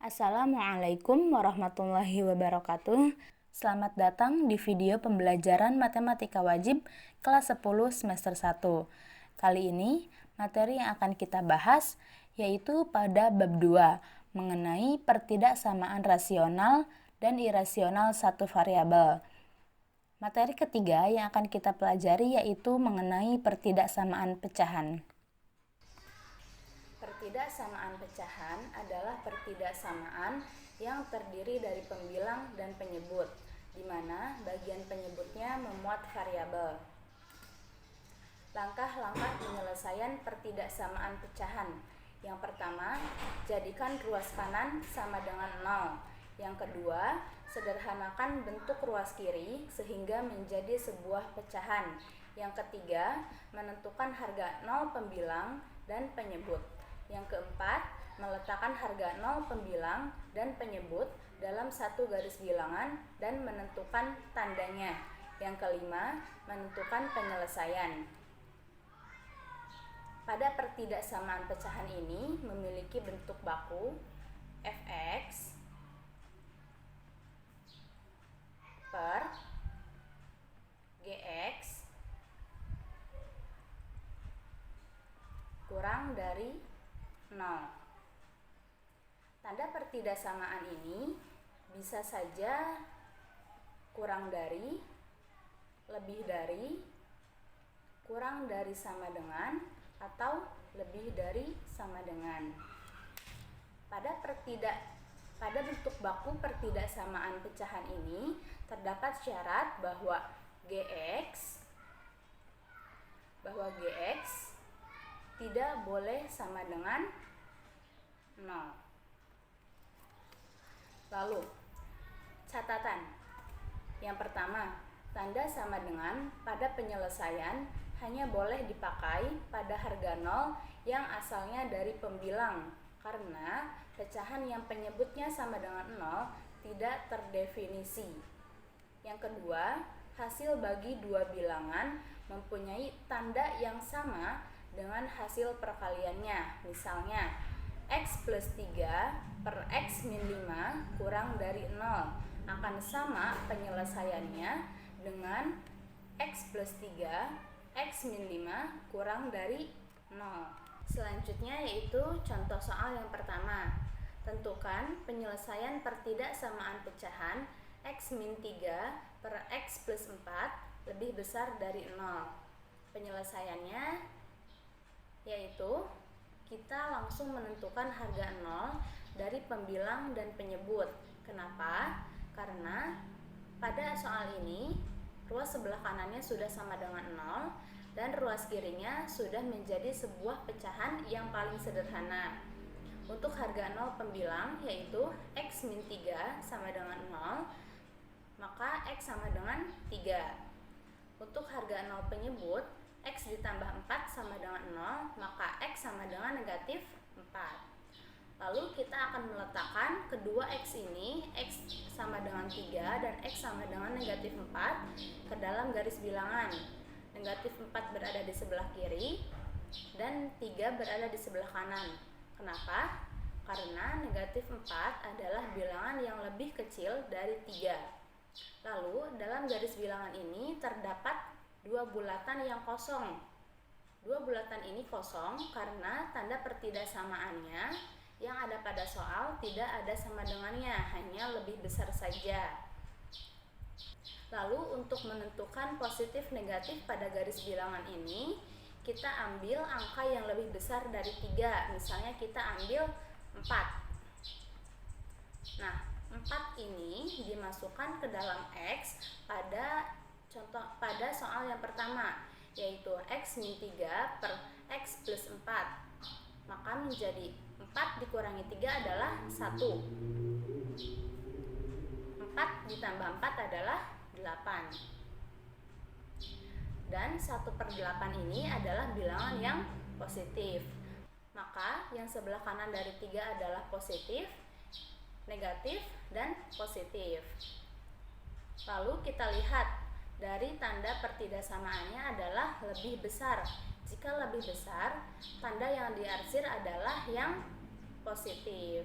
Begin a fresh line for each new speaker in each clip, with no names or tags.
Assalamualaikum warahmatullahi wabarakatuh. Selamat datang di video pembelajaran matematika wajib kelas 10 semester 1. Kali ini, materi yang akan kita bahas yaitu pada bab 2 mengenai pertidaksamaan rasional dan irasional satu variabel. Materi ketiga yang akan kita pelajari yaitu mengenai pertidaksamaan pecahan. Pertidaksamaan pecahan adalah pertidaksamaan yang terdiri dari pembilang dan penyebut, di mana bagian penyebutnya memuat variabel. Langkah-langkah penyelesaian pertidaksamaan pecahan. Yang pertama, jadikan ruas kanan sama dengan 0. Yang kedua, sederhanakan bentuk ruas kiri sehingga menjadi sebuah pecahan. Yang ketiga, menentukan harga 0 pembilang dan penyebut. Yang keempat, meletakkan harga 0 pembilang dan penyebut dalam satu garis bilangan dan menentukan tandanya. Yang kelima, menentukan penyelesaian. Pada pertidaksamaan pecahan ini memiliki bentuk baku fx per gx kurang dari 0. Tanda pertidaksamaan ini bisa saja kurang dari, lebih dari, kurang dari sama dengan, atau lebih dari sama dengan. Pada bentuk baku pertidaksamaan pecahan ini terdapat syarat bahwa gx tidak boleh sama dengan 0. Lalu, catatan. Yang pertama, tanda sama dengan pada penyelesaian hanya boleh dipakai pada harga 0 yang asalnya dari pembilang, karena pecahan yang penyebutnya sama dengan 0 tidak terdefinisi. Yang kedua, hasil bagi dua bilangan mempunyai tanda yang sama dengan hasil perkaliannya. Misalnya, x plus 3 per x min 5 kurang dari 0 akan sama penyelesaiannya dengan x plus 3 x min 5 kurang dari 0. Selanjutnya yaitu contoh soal yang pertama. Tentukan penyelesaian pertidaksamaan pecahan x min 3 per x plus 4 lebih besar dari 0. Penyelesaiannya yaitu kita langsung menentukan harga 0 dari pembilang dan penyebut. Kenapa? Karena pada soal ini ruas sebelah kanannya sudah sama dengan 0 dan ruas kirinya sudah menjadi sebuah pecahan yang paling sederhana. Untuk harga 0 pembilang yaitu x min 3 sama dengan 0, maka x sama dengan 3. Untuk harga 0 penyebut, x ditambah 4 sama dengan 0, maka x sama dengan negatif 4. Lalu kita akan meletakkan kedua x ini, x sama dengan 3 dan x sama dengan negatif 4 ke dalam garis bilangan. Negatif 4 berada di sebelah kiri dan 3 berada di sebelah kanan. Kenapa? Karena negatif 4 adalah bilangan yang lebih kecil dari 3. Lalu dalam garis bilangan ini terdapat dua bulatan yang kosong. Dua bulatan ini kosong karena tanda pertidaksamaannya yang ada pada soal tidak ada sama dengannya, hanya lebih besar saja. Lalu untuk menentukan positif negatif pada garis bilangan ini, kita ambil angka yang lebih besar dari 3. Misalnya kita ambil 4. Nah, 4 ini dimasukkan ke dalam x pada soal yang pertama, yaitu x min 3 per x plus 4. Maka menjadi 4 dikurangi 3 adalah 1. 4 ditambah 4 adalah 8. Dan 1/8 ini adalah bilangan yang positif. Maka yang sebelah kanan dari 3 adalah positif, negatif, dan positif. Lalu kita lihat dari tanda pertidaksamaannya adalah lebih besar. Jika lebih besar, tanda yang diarsir adalah yang positif.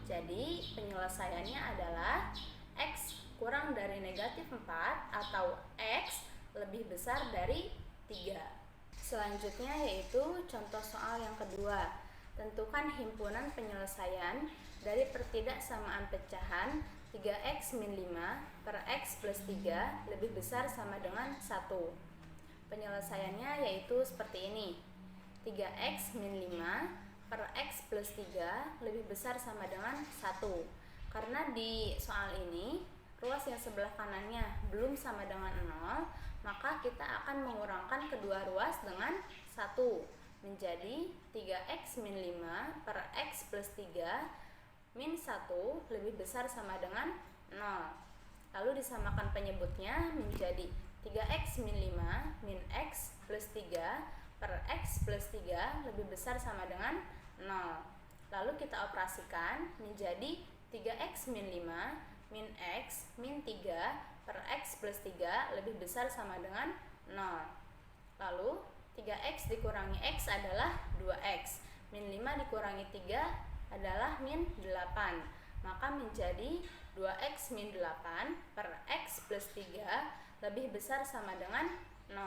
Jadi penyelesaiannya adalah X kurang dari negatif 4 atau X lebih besar dari 3. Selanjutnya yaitu contoh soal yang kedua. Tentukan himpunan penyelesaian dari pertidaksamaan pecahan 3x min 5 per x plus 3 lebih besar sama dengan 1. Penyelesaiannya yaitu seperti ini. 3x min 5 per x plus 3 lebih besar sama dengan 1. Karena di soal ini ruas yang sebelah kanannya belum sama dengan 0, maka kita akan mengurangkan kedua ruas dengan 1 menjadi 3x min 5 per x plus 3 min 1 lebih besar sama dengan 0. Lalu disamakan penyebutnya menjadi 3x min 5 min x plus 3 per x plus 3 lebih besar sama dengan 0. Lalu kita operasikan menjadi 3x min 5 min x min 3 per x plus 3 lebih besar sama dengan 0. Lalu 3x dikurangi x adalah 2x, min 5 dikurangi 3 adalah min 8, maka menjadi 2x min 8 per x plus 3 lebih besar sama dengan 0.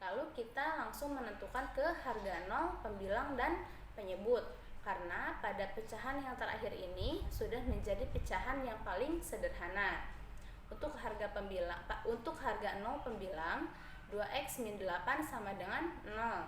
Lalu kita langsung menentukan ke harga 0 pembilang dan penyebut, karena pada pecahan yang terakhir ini sudah menjadi pecahan yang paling sederhana. Untuk harga 0 pembilang 2x min 8 sama dengan 0.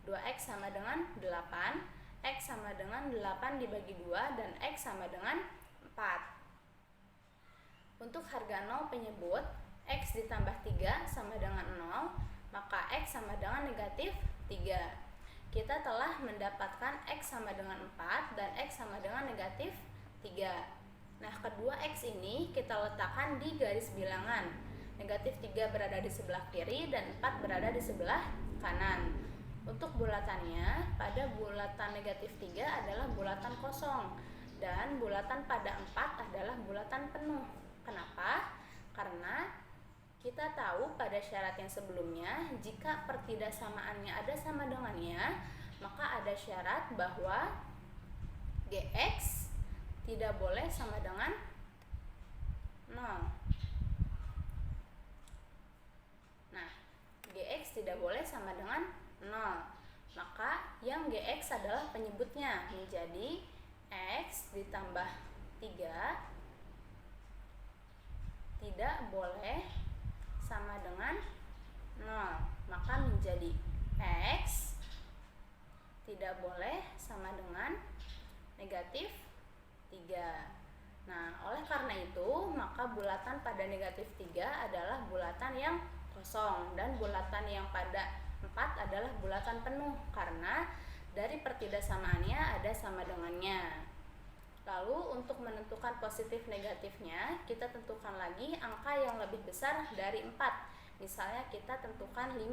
2x sama dengan 8, x sama dengan 8 dibagi 2, dan x sama dengan 4. Untuk harga 0 penyebut, x ditambah 3 sama dengan 0, maka x sama dengan negatif 3. Kita telah mendapatkan x sama dengan 4 dan x sama dengan negatif 3. Nah, kedua x ini kita letakkan di garis bilangan. Negatif 3 berada di sebelah kiri dan 4 berada di sebelah kanan. Untuk bulatannya, pada bulatan negatif 3 adalah bulatan kosong, dan bulatan pada 4 adalah bulatan penuh. Kenapa? Karena kita tahu pada syarat yang sebelumnya, jika pertidaksamaannya ada sama dengannya, maka ada syarat bahwa Gx tidak boleh sama dengan 0. Nah, Gx tidak boleh sama dengan 0. Maka yang Gx adalah penyebutnya menjadi x ditambah 3 tidak boleh sama dengan 0. Maka menjadi x tidak boleh sama dengan negatif 3. Nah, oleh karena itu, maka bulatan pada negatif 3 adalah bulatan yang kosong, dan bulatan yang pada 4 adalah bulatan penuh, karena dari pertidaksamaannya ada sama dengannya. Lalu untuk menentukan positif negatifnya, kita tentukan lagi angka yang lebih besar dari 4. Misalnya kita tentukan 5.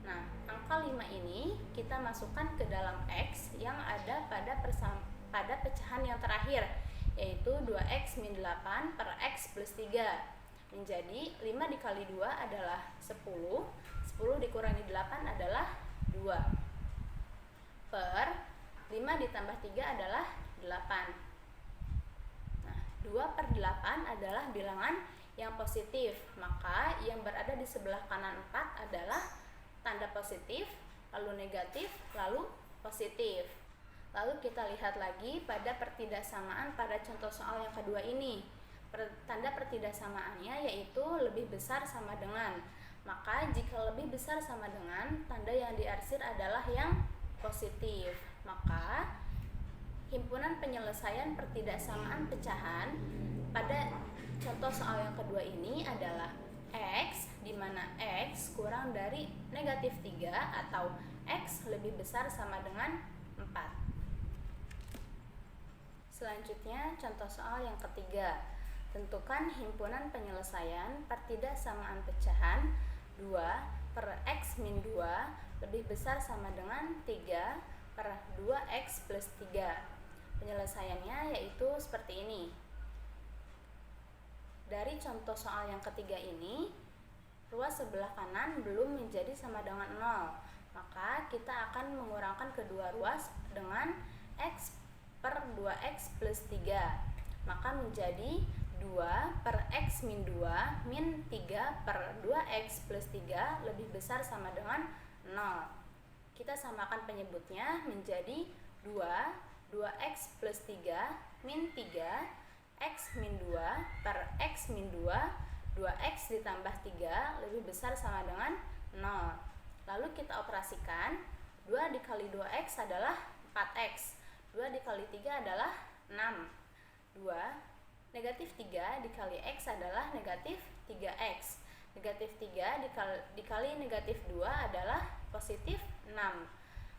Nah, angka 5 ini kita masukkan ke dalam x yang ada pada pecahan yang terakhir, yaitu 2x min 8 per x plus 3. Menjadi 5 dikali 2 adalah 10, 10 dikurangi 8 adalah 2, per 5 ditambah 3 adalah 8. Nah, 2 per 8 adalah bilangan yang positif, maka yang berada di sebelah kanan 4 adalah tanda positif, lalu negatif, lalu positif. Lalu kita lihat lagi pada pertidaksamaan pada contoh soal yang kedua ini. Tanda pertidaksamaannya yaitu lebih besar sama dengan. Maka jika lebih besar sama dengan, tanda yang diarsir adalah yang positif. Maka himpunan penyelesaian pertidaksamaan pecahan pada contoh soal yang kedua ini adalah x, di mana x kurang dari negatif 3 atau x lebih besar sama dengan 4. Selanjutnya contoh soal yang ketiga. Tentukan himpunan penyelesaian pertidaksamaan pecahan 2 per x min 2 lebih besar sama dengan 3 per 2x plus 3. Penyelesaiannya yaitu seperti ini. Dari contoh soal yang ketiga ini, ruas sebelah kanan belum menjadi sama dengan 0. Maka kita akan mengurangkan kedua ruas dengan X per 2X plus 3. Maka menjadi 2 per X min 2 min 3 per 2X plus 3 lebih besar sama dengan 0. Kita samakan penyebutnya menjadi 2X plus 3 min 3 X min 2 per X min 2 2X ditambah 3 lebih besar sama dengan 0. Lalu kita operasikan, 2 dikali 2X adalah 4X, 2 dikali 3 adalah 6, 2 negatif 3 dikali X adalah negatif 3X, negatif 3 dikali negatif 2 adalah positif 6.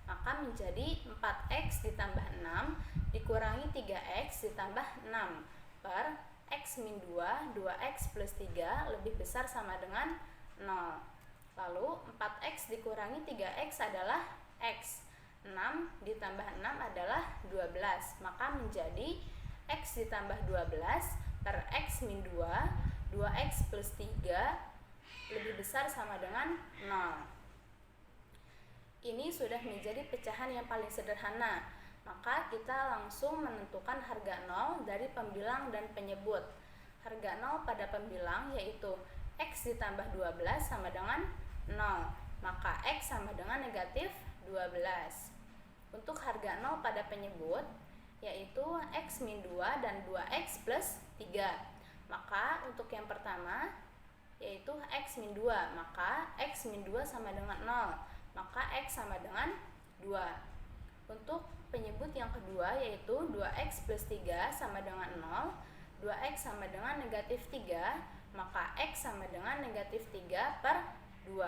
Maka menjadi 4X ditambah 6 dikurangi 3X ditambah 6 per X min 2 2X plus 3 lebih besar sama dengan 0. Lalu 4X dikurangi 3X adalah X, 6 ditambah 6 adalah 12. Maka menjadi X ditambah 12 per X min 2 2X plus 3 lebih besar sama dengan 0. Ini sudah menjadi pecahan yang paling sederhana. Maka kita langsung menentukan harga 0 dari pembilang dan penyebut. Harga 0 pada pembilang yaitu X ditambah 12 sama dengan 0. Maka X sama dengan negatif 12. Untuk harga 0 pada penyebut yaitu X min 2 dan 2X plus 3. Maka untuk yang pertama yaitu X min 2, maka X min 2 sama dengan 0. Maka X sama dengan 2. Untuk penyebut yang kedua yaitu 2X plus 3 sama dengan 0, 2X sama dengan negatif 3, maka X sama dengan negatif 3 per 2.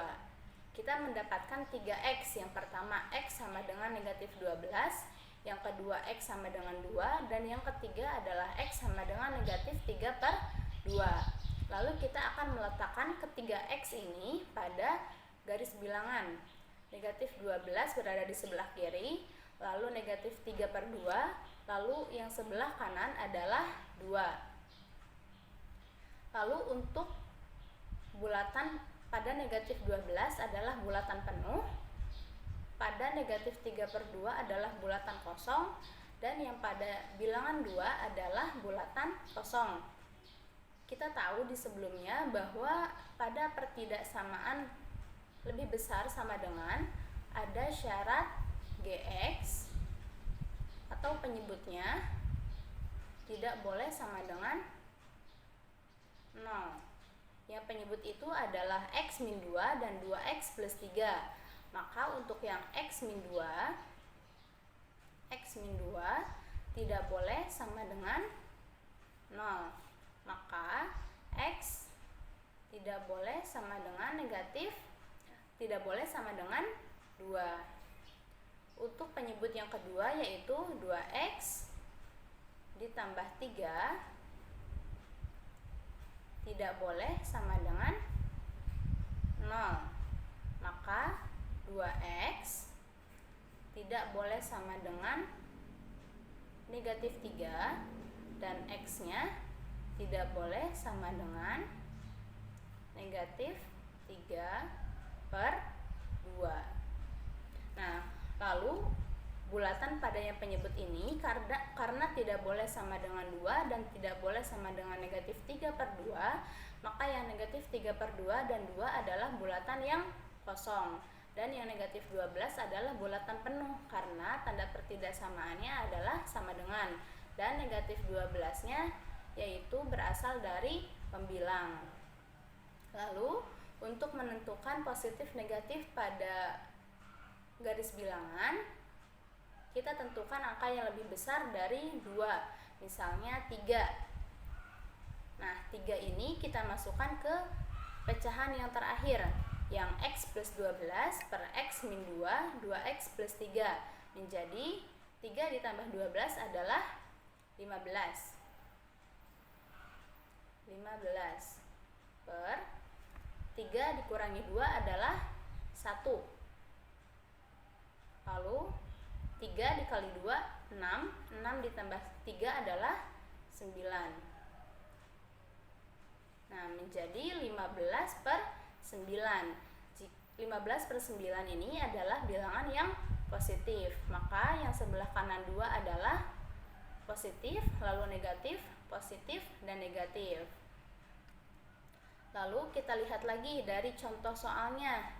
Kita mendapatkan 3X, yang pertama X sama dengan negatif 12, yang kedua X sama dengan 2, dan yang ketiga adalah X sama dengan negatif 3 per 2. Lalu kita akan meletakkan ketiga X ini pada garis bilangan. Negatif 12 berada di sebelah kiri, lalu negatif 3 per 2, lalu yang sebelah kanan adalah 2. Lalu untuk bulatan pada negatif 12 adalah bulatan penuh, pada negatif 3 per 2 adalah bulatan kosong, dan yang pada bilangan 2 adalah bulatan kosong. Kita tahu di sebelumnya bahwa pada pertidaksamaan lebih besar sama dengan ada syarat GX atau penyebutnya tidak boleh sama dengan 0. Yang penyebut itu adalah X min 2 dan 2X plus 3. Maka untuk yang X min 2 tidak boleh sama dengan 0. Maka X tidak boleh sama dengan negatif, tidak boleh sama dengan 2. Untuk penyebut yang kedua yaitu 2X ditambah 3 tidak boleh sama dengan 0. Maka 2X tidak boleh sama dengan negatif 3 dan X-nya tidak boleh sama dengan negatif 3 per 2. Nah, lalu bulatan pada yang penyebut ini karena tidak boleh sama dengan 2 dan tidak boleh sama dengan negatif 3 per 2, maka yang negatif 3 per 2 dan 2 adalah bulatan yang kosong, dan yang negatif 12 adalah bulatan penuh karena tanda pertidaksamaannya adalah sama dengan, dan negatif 12 nya yaitu berasal dari pembilang. Lalu untuk menentukan positif negatif pada garis bilangan, kita tentukan angka yang lebih besar dari 2, misalnya 3. Nah, 3 ini kita masukkan ke pecahan yang terakhir, yang X plus 12 per X min 2 2X plus 3, menjadi 3 ditambah 12 adalah 15 per 3 dikurangi 2 adalah 1. Lalu 3 dikali 2 6, 6 ditambah 3 adalah 9. Nah, menjadi 15 per 9. 15 per 9 ini adalah bilangan yang positif. Maka yang sebelah kanan 2 adalah positif, lalu negatif, positif, dan negatif. Lalu kita lihat lagi dari contoh soalnya,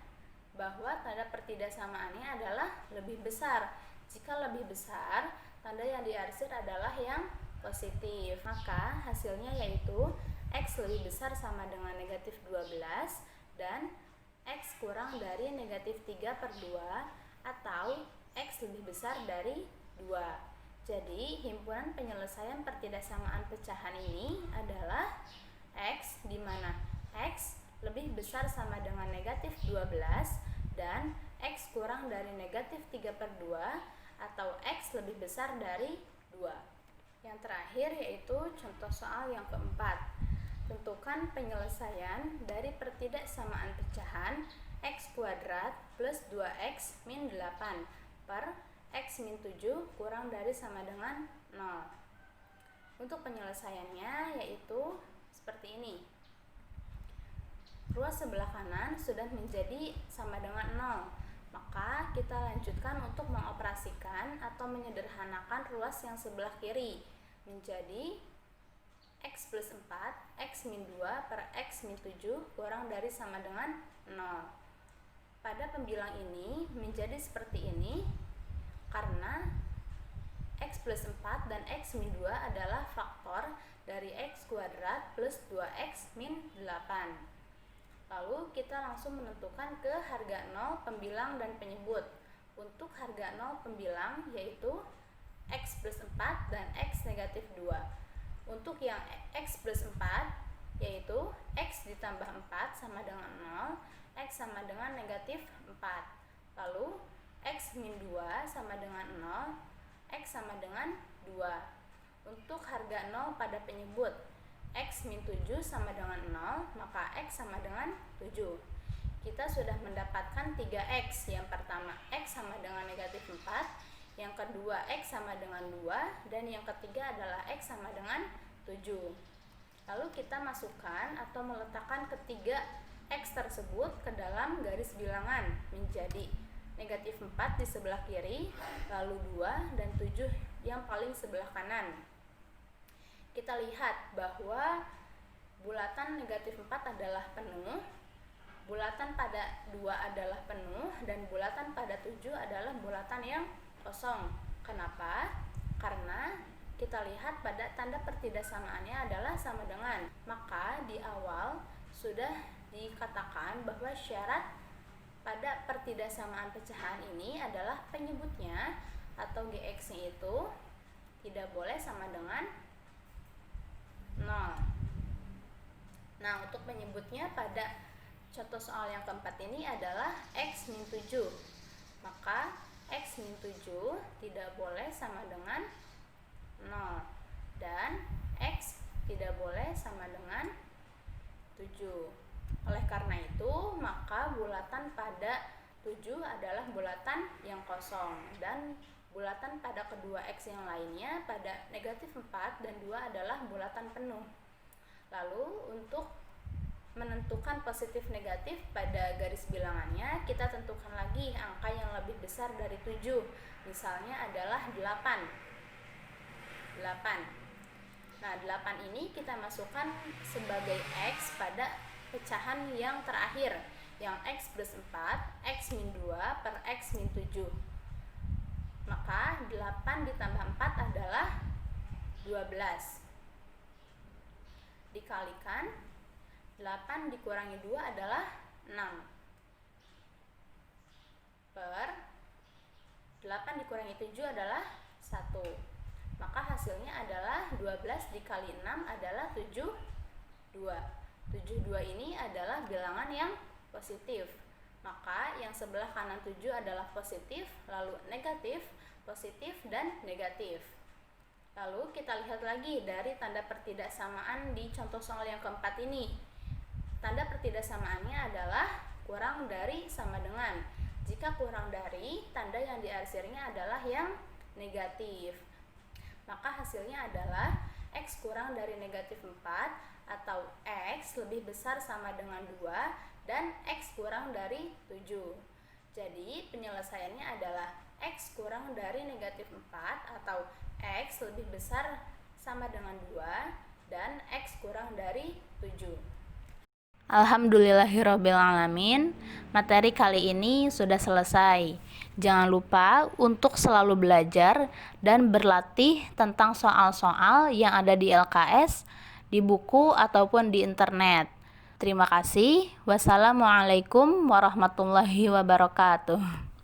bahwa tanda pertidaksamaannya adalah lebih besar. Jika lebih besar, tanda yang diarsir adalah yang positif. Maka hasilnya yaitu X lebih besar sama dengan negatif 12 dan X kurang dari negatif 3/2 atau X lebih besar dari 2. Jadi himpunan penyelesaian pertidaksamaan pecahan ini adalah X, di mana X lebih besar sama dengan negatif 12 dan X kurang dari negatif 3/2 atau X lebih besar dari 2. Yang terakhir yaitu contoh soal yang keempat. Tentukan penyelesaian dari pertidaksamaan pecahan X kuadrat plus 2X min 8 per X min 7 kurang dari sama dengan 0. Untuk penyelesaiannya yaitu seperti ini. Ruas sebelah kanan sudah menjadi sama dengan 0. Maka kita lanjutkan untuk mengoperasikan atau menyederhanakan ruas yang sebelah kiri menjadi X plus 4, X min 2 per X min 7 kurang dari sama dengan 0. Pada pembilang ini menjadi seperti ini karena X plus 4 dan X min 2 adalah faktor dari X kuadrat plus 2X min 8. Lalu kita langsung menentukan ke harga 0 pembilang dan penyebut. Untuk harga 0 pembilang yaitu X plus 4 dan X negatif 2. Untuk yang X plus 4 yaitu X ditambah 4 sama dengan 0, X sama dengan negatif 4. Lalu X min 2 sama dengan 0, X sama dengan 2. Untuk harga 0 pada penyebut X min 7 sama dengan 0, maka X sama dengan 7. Kita sudah mendapatkan 3X. Yang pertama X sama dengan negatif 4, yang kedua X sama dengan 2, dan yang ketiga adalah X sama dengan 7. Lalu kita masukkan atau meletakkan ketiga X tersebut ke dalam garis bilangan menjadi negatif 4 di sebelah kiri, lalu 2 dan 7 yang paling sebelah kanan. Kita lihat bahwa bulatan negatif 4 adalah penuh, bulatan pada 2 adalah penuh, dan bulatan pada 7 adalah bulatan yang kosong. Kenapa? Karena kita lihat pada tanda pertidaksamaannya adalah sama dengan. Maka di awal sudah dikatakan bahwa syarat pada pertidaksamaan pecahan ini adalah penyebutnya atau GX-nya itu tidak boleh sama dengan 0. Nah, untuk penyebutnya pada contoh soal yang keempat ini adalah X min 7. Maka X min 7 tidak boleh sama dengan 0 dan X tidak boleh sama dengan 7. Oleh karena itu, maka bulatan pada 7 adalah bulatan yang kosong dan bulatan pada kedua X yang lainnya pada negatif 4 dan 2 adalah bulatan penuh. Lalu untuk menentukan positif negatif pada garis bilangannya, kita tentukan lagi angka yang lebih besar dari 7. Misalnya adalah 8. Nah, 8 ini kita masukkan sebagai X pada pecahan yang terakhir, yang X plus 4, X min 2 per X min 7. Maka 8 ditambah 4 adalah 12. Dikalikan 8 dikurangi 2 adalah 6 per 8 dikurangi 7 adalah 1. Maka hasilnya adalah 12 dikali 6 adalah 72. 72 ini adalah bilangan yang positif. Maka yang sebelah kanan 7 adalah positif, lalu negatif, positif, dan negatif. Lalu kita lihat lagi dari tanda pertidaksamaan di contoh soal yang keempat ini. Tanda pertidaksamaannya adalah kurang dari sama dengan. Jika kurang dari, tanda yang diarsirnya adalah yang negatif. Maka hasilnya adalah X kurang dari negatif 4 atau X lebih besar sama dengan 2 dan X kurang dari 7. Jadi penyelesaiannya adalah X kurang dari negatif 4 atau X lebih besar sama dengan 2 dan X kurang dari 7. Alhamdulillahirrabbilalamin, materi kali ini sudah selesai. Jangan lupa untuk selalu belajar dan berlatih tentang soal-soal yang ada di LKS, di buku ataupun di internet. Terima kasih. Wassalamualaikum warahmatullahi wabarakatuh.